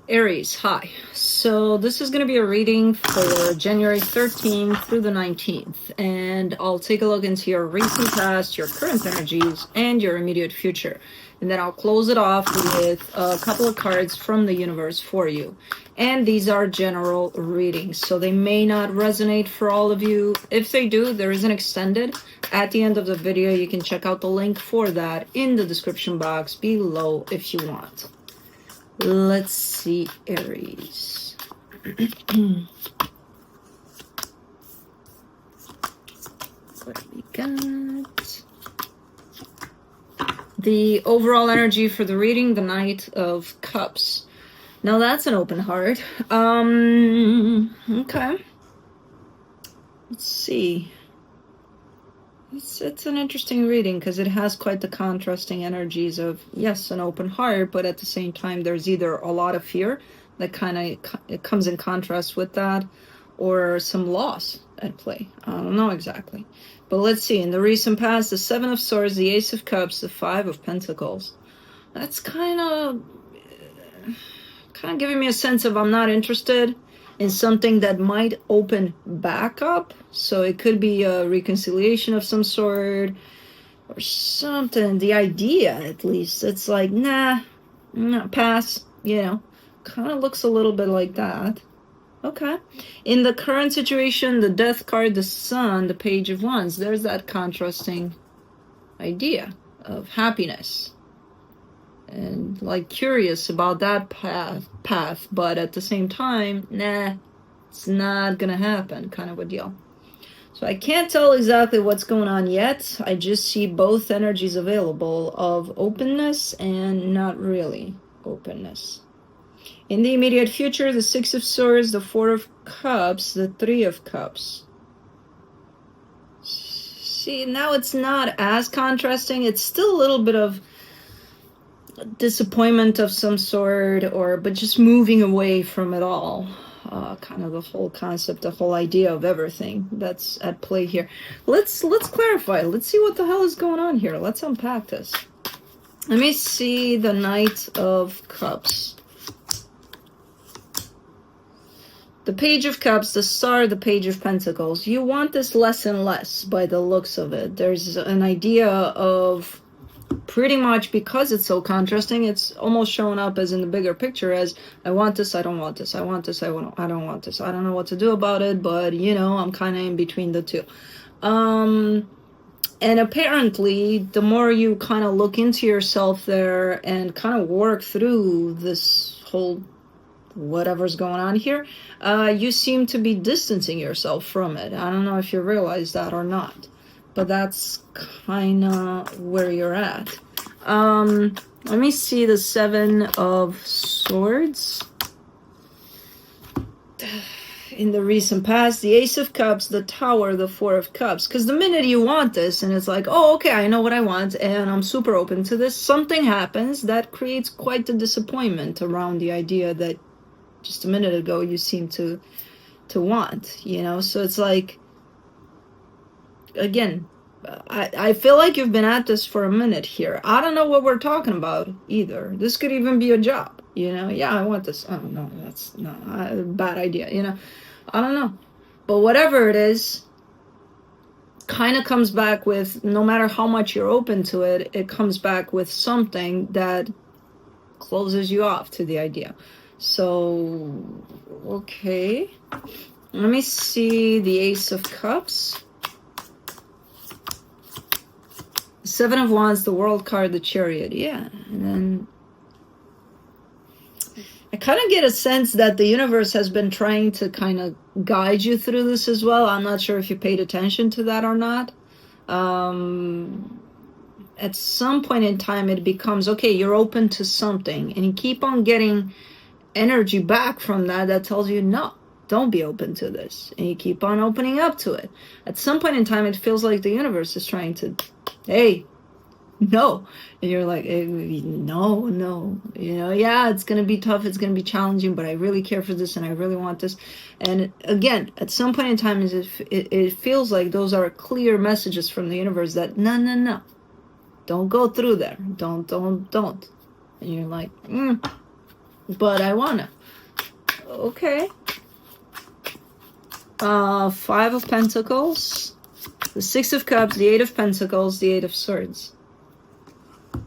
Aries, hi. So this is going to be a reading for January 13th through the 19th, and I'll take a look into your recent past, your current energies, and your immediate future. And then I'll close it off with a couple of cards from the universe for you. And these are general readings, so they may not resonate for all of you. If they do, there is an extended. At the end of the video, you can check out the link for that in the description box below if you want. Let's see, Aries. What do we got? The overall energy for the reading, the Knight of Cups. Now that's an open heart. Okay. Let's see. It's an interesting reading because it has quite the contrasting energies of, yes, an open heart, but at the same time there's either a lot of fear that kind of it comes in contrast with that, or some loss at play. I don't know exactly. But let's see. In the recent past, the Seven of Swords, the Ace of Cups, the Five of Pentacles. That's kind of giving me a sense of I'm not interested in something that might open back up. So it could be a reconciliation of some sort or something. The idea, at least, it's like, nah, pass, kind of looks a little bit like that. Okay. In the current situation, the Death card, the Sun, the Page of Wands, there's that contrasting idea of happiness. And like curious about that path, but at the same time, nah, it's not gonna happen, kind of a deal. So I can't tell exactly what's going on yet. I just see both energies available of openness and not really openness. In the immediate future, the Six of Swords, the Four of Cups, the Three of Cups. See, now it's not as contrasting. It's still a little bit of disappointment of some sort, but just moving away from it all. Kind of the whole concept, the whole idea of everything that's at play here. Let's clarify. Let's see what the hell is going on here. Let's unpack this. Let me see the Knight of Cups. The Page of Cups, the Star, the Page of Pentacles. You want this less and less by the looks of it. There's an idea of pretty much, because it's so contrasting, it's almost showing up as in the bigger picture as I want this, I don't want this, I want this, I don't want this, I don't know what to do about it, but I'm kind of in between the two. And apparently the more you kind of look into yourself there and kind of work through this whole whatever's going on here, you seem to be distancing yourself from it. I don't know if you realize that or not, but that's kind of where you're at. Let me see the Seven of Swords. In the recent past, the Ace of Cups, the Tower, the Four of Cups. Because the minute you want this and it's like, oh, okay, I know what I want and I'm super open to this, something happens that creates quite the disappointment around the idea that just a minute ago you seem to want, So it's like, again, I feel like you've been at this for a minute here. I don't know what we're talking about either. This could even be a job, Yeah, I want this. Oh, no, that's not a bad idea, I don't know. But whatever it is, kind of comes back with, no matter how much you're open to it, it comes back with something that closes you off to the idea. So, okay. Let me see the Ace of Cups. Seven of Wands, the World card, the Chariot. Yeah. And then I kind of get a sense that the universe has been trying to kind of guide you through this as well. I'm not sure if you paid attention to that or not. At some point in time, it becomes, okay, you're open to something. And you keep on getting energy back from that tells you, no, don't be open to this. And you keep on opening up to it. At some point in time, it feels like the universe is trying to, hey, no. And you're like, hey, no. Yeah, it's going to be tough. It's going to be challenging, but I really care for this and I really want this. And again, at some point in time, it feels like those are clear messages from the universe that, no. Don't go through there. Don't. And you're like, but I wanna. Okay. Five of Pentacles, the Six of Cups, the Eight of Pentacles, the Eight of Swords.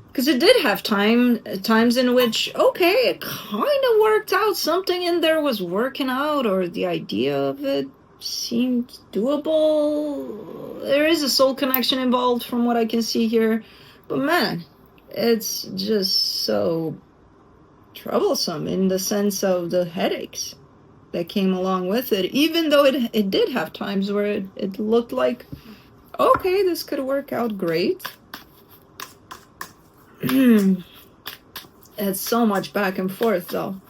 Because it did have times in which, okay, it kind of worked out. Something in there was working out, or the idea of it seemed doable. There is a soul connection involved from what I can see here. But man, it's just so troublesome in the sense of the headaches that came along with it. Even though it did have times where it looked like, okay, this could work out great. It's so much back and forth though.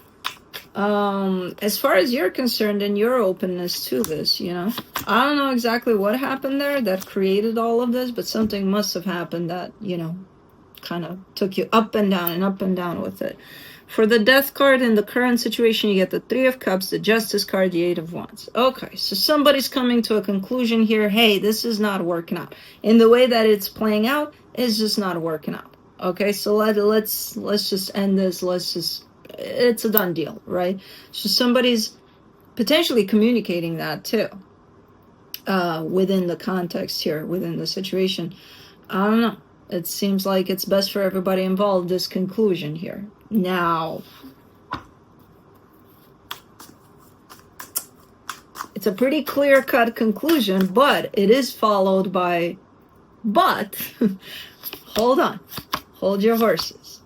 As far as you're concerned and your openness to this, you know, I don't know exactly what happened there that created all of this, but something must have happened that, you know, kind of took you up and down with it. For the Death card in the current situation, you get the Three of Cups, the Justice card, the Eight of Wands. Okay, so somebody's coming to a conclusion here. Hey, this is not working out. In the way that it's playing out, it's just not working out. Okay, so let's just end this. It's a done deal, right? So somebody's potentially communicating that too, within the context here, within the situation. I don't know. It seems like it's best for everybody involved, this conclusion here. Now, it's a pretty clear-cut conclusion, but it is followed by, but, hold on. Hold your horses.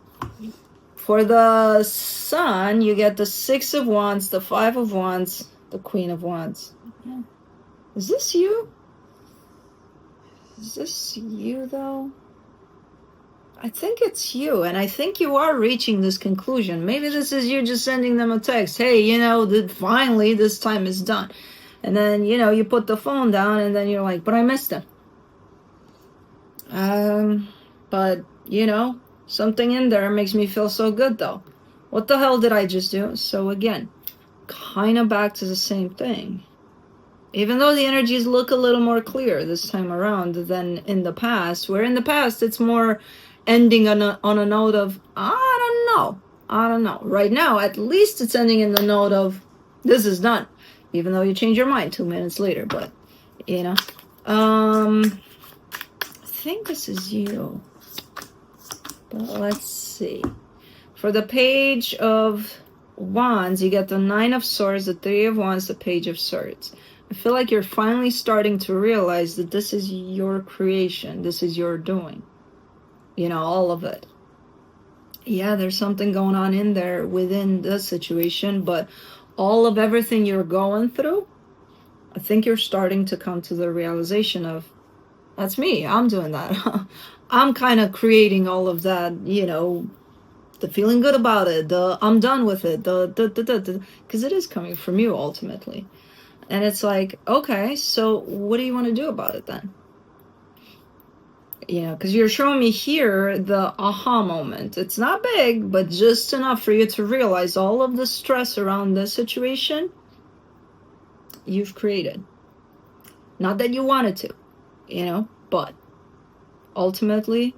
For the Sun, you get the Six of Wands, the Five of Wands, the Queen of Wands. Yeah. Is this you? Is this you, though? I think it's you, and I think you are reaching this conclusion. Maybe this is you just sending them a text. Hey, you know, finally, this time is done. And then, you know, you put the phone down, and then you're like, but I missed him. But, you know, something in there makes me feel so good, though. What the hell did I just do? So, again, kind of back to the same thing. Even though the energies look a little more clear this time around than in the past, where in the past it's more ending on a note of, I don't know. Right now, at least it's ending in the note of, this is done. Even though you change your mind 2 minutes later, but, you know. I think this is you. But let's see. For the Page of Wands, you get the Nine of Swords, the Three of Wands, the Page of Swords. I feel like you're finally starting to realize that this is your creation. This is your doing. You know, all of it. Yeah, there's something going on in there within the situation, but all of everything you're going through, I think you're starting to come to the realization of, that's me. I'm doing that. I'm kind of creating all of that, you know, the feeling good about it, the I'm done with it, because it is coming from you ultimately. And it's like, okay, so what do you want to do about it then? You know, because you're showing me here the aha moment. It's not big, but just enough for you to realize all of the stress around this situation you've created. Not that you wanted to, you know, but ultimately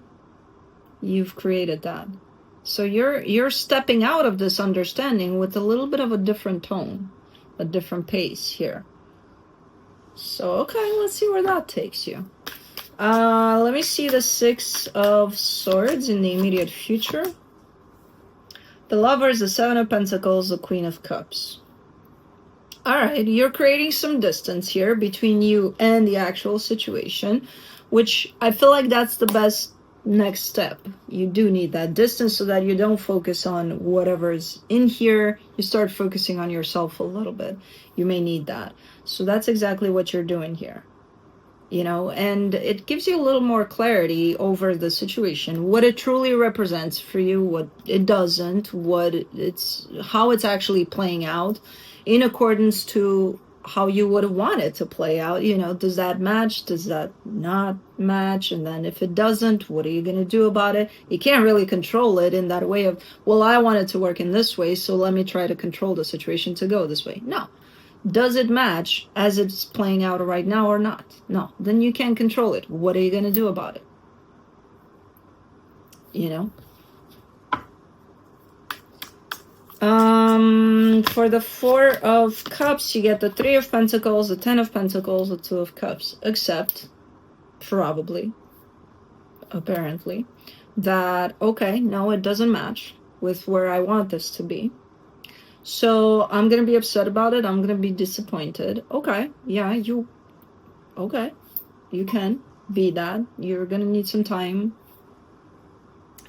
you've created that. So you're stepping out of this understanding with a little bit of a different tone, a different pace here. So, okay, let's see where that takes you. Let me see the Six of Swords in the immediate future. The Lovers, the Seven of Pentacles, the Queen of Cups. Alright, you're creating some distance here between you and the actual situation, which I feel like that's the best next step. You do need that distance so that you don't focus on whatever's in here. You start focusing on yourself a little bit. You may need that. So that's exactly what you're doing here. You know, and it gives you a little more clarity over the situation, what it truly represents for you, what it doesn't, how it's actually playing out in accordance to how you would want it to play out. You know, does that match? Does that not match? And then if it doesn't, what are you going to do about it? You can't really control it in that way of, well, I want it to work in this way, so let me try to control the situation to go this way. No. Does it match as it's playing out right now or not? No. Then you can't control it. What are you going to do about it? You know? For the Four of Cups, you get the Three of Pentacles, the Ten of Pentacles, the Two of Cups. Except, probably, apparently, that, okay, no, it doesn't match with where I want this to be. So I'm going to be upset about it. I'm going to be disappointed. Okay, yeah, okay, you can be that. You're going to need some time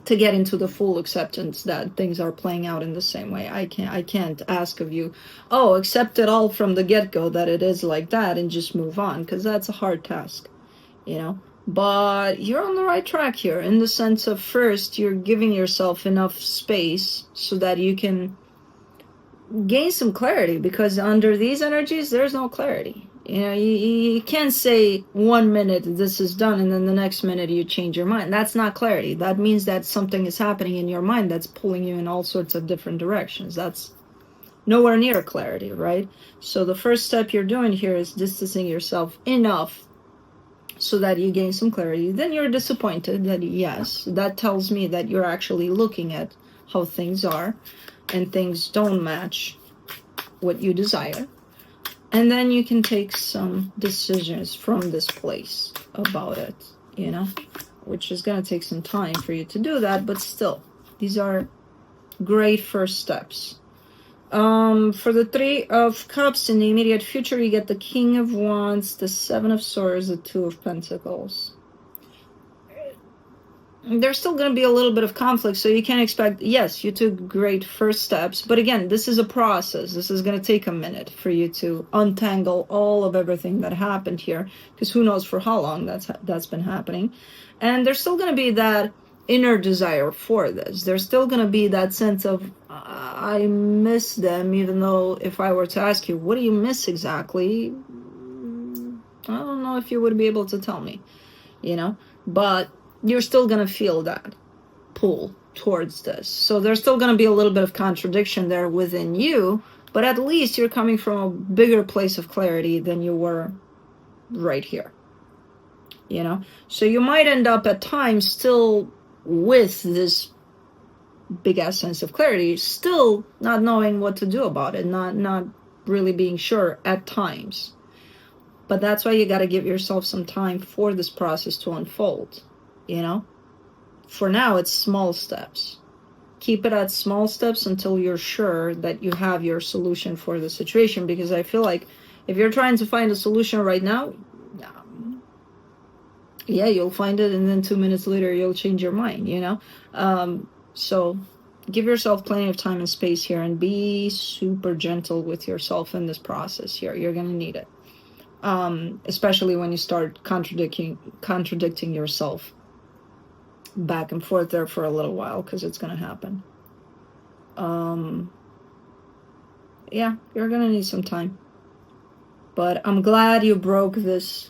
to get into the full acceptance that things are playing out in the same way. I can't ask of you, oh, accept it all from the get-go that it is like that and just move on, because that's a hard task, you know. But you're on the right track here, in the sense of, first, you're giving yourself enough space so that you can gain some clarity, because under these energies there's no clarity. You know, you can't say 1 minute this is done and then the next minute you change your mind. That's not clarity. That means that something is happening in your mind that's pulling you in all sorts of different directions. That's nowhere near clarity, right? So the first step you're doing here is distancing yourself enough so that you gain some clarity. Then you're disappointed that, yes, that tells me that you're actually looking at how things are and things don't match what you desire. And then you can take some decisions from this place about it, you know, which is going to take some time for you to do that. But still, these are great first steps. For the Three of Cups, in the immediate future, you get the King of Wands, the Seven of Swords, the Two of Pentacles. There's still going to be a little bit of conflict, so you can't expect, yes, you took great first steps, but again, this is a process. This is going to take a minute for you to untangle all of everything that happened here, because who knows for how long that's been happening. And there's still going to be that inner desire for this. There's still going to be that sense of, I miss them, even though if I were to ask you, what do you miss exactly? I don't know if you would be able to tell me, you know, but you're still going to feel that pull towards this. So there's still going to be a little bit of contradiction there within you, but at least you're coming from a bigger place of clarity than you were right here, you know. So you might end up at times still with this big ass sense of clarity, still not knowing what to do about it, not really being sure at times. But that's why you got to give yourself some time for this process to unfold. You know, for now, it's small steps. Keep it at small steps until you're sure that you have your solution for the situation. Because I feel like if you're trying to find a solution right now, yeah, you'll find it, and then 2 minutes later, you'll change your mind, you know? So give yourself plenty of time and space here, and be super gentle with yourself in this process here. You're going to need it. Especially when you start contradicting yourself back and forth there for a little while, because it's going to happen. Yeah, you're going to need some time. But I'm glad you broke this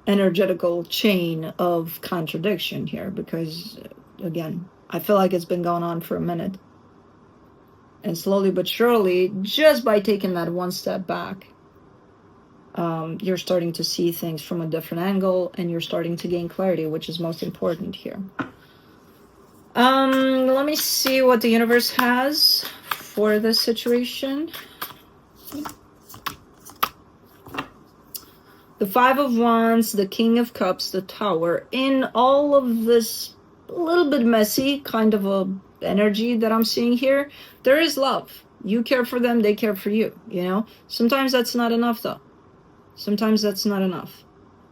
energetical chain of contradiction here, because, again, I feel like it's been going on for a minute. And slowly but surely, just by taking that one step back, you're starting to see things from a different angle, and you're starting to gain clarity, which is most important here. Let me see what the universe has for this situation. The Five of Wands, the King of Cups, the Tower. In all of this a little bit messy kind of a energy that I'm seeing here, there is love. You care for them, they care for you, you know? Sometimes that's not enough, though. Sometimes that's not enough,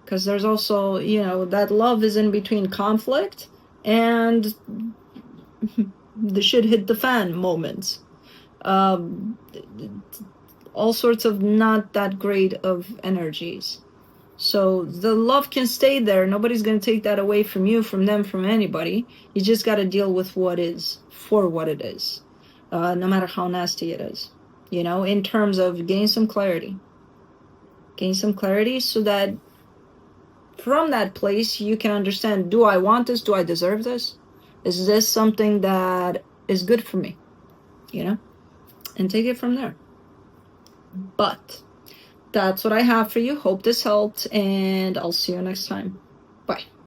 because there's also, you know, that love is in between conflict and the shit hit the fan moments. All sorts of not that great of energies. So the love can stay there. Nobody's going to take that away from you, from them, from anybody. You just got to deal with what is for what it is, no matter how nasty it is, you know, in terms of gain some clarity. Gain some clarity so that from that place you can understand, do I want this? Do I deserve this? Is this something that is good for me? You know? And take it from there. But that's what I have for you. Hope this helped, and I'll see you next time. Bye.